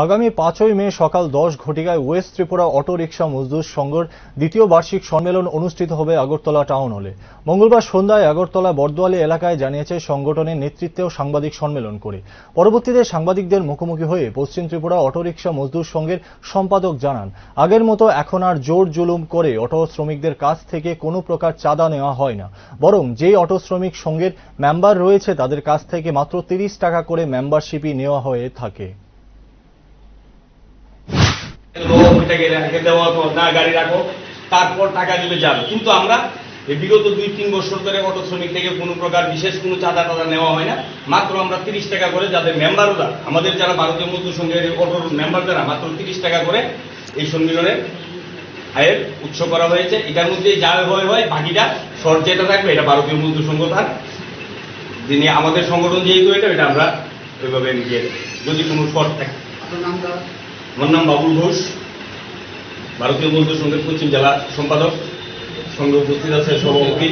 আগামী 5ই মে সকাল 10 ঘটিকায় West Tripura auto rickshaw মজদুর সংঘর দ্বিতীয় বার্ষিক সম্মেলন অনুষ্ঠিত হবে আগরতলা টাউন হলে। মঙ্গলবার সন্ধ্যায় আগরতলা বর্দোয়ালি এলাকায় জানিয়েছে সংগঠনের নেতৃত্বেও সাংবাদিক সম্মেলন করে। পরবর্তীতে সাংবাদিকদের মুখোমুখি হয়ে পশ্চিম ত্রিপুরা অটো রিক্সা মজদুর সংঘের সম্পাদক জানান, আগের মতো এখন আর জোর জুলুম করে অটো শ্রমিকদের কাছ থেকে কোনো প্রকার চাঁদা নেওয়া হয় না, বরং যেই অটো শ্রমিক সংঘের মেম্বার রয়েছে তাদের কাছ থেকে মাত্র 30 টাকা করে মেম্বারশিপই নেওয়া হয়ে থাকে। গাড়ি রাখো, তারপর টাকা দিলে যাবে। কিন্তু আমরা বিগত 2-3 বছর ধরে অটো শ্রমিক থেকে কোনো প্রকার বিশেষ কোনো চাঁদা টাদা নেওয়া হয় না। মাত্র আমরা 30 টাকা করে, যাদের মেম্বাররা আমাদের যারা ভারতীয় মজদুর সংঘের অটোর মেম্বার যারা, মাত্র 30 টাকা করে এই সম্মেলনের আয়ের উৎস করা হয়েছে। এটার মধ্যে যা হয় বাকিটা শর্ট যেটা থাকবে এটা ভারতীয় মজদুর সংঘ থাক, যিনি আমাদের সংগঠন যেহেতু এটা আমরা ওইভাবে নিজে যদি কোনো শর্ট থাকে। আমার নাম বাবুল ঘোষ, ভারতীয় মজদুর সংঘের পশ্চিম জেলা সম্পাদক। সঙ্গে উপস্থিত আছে সভাপতি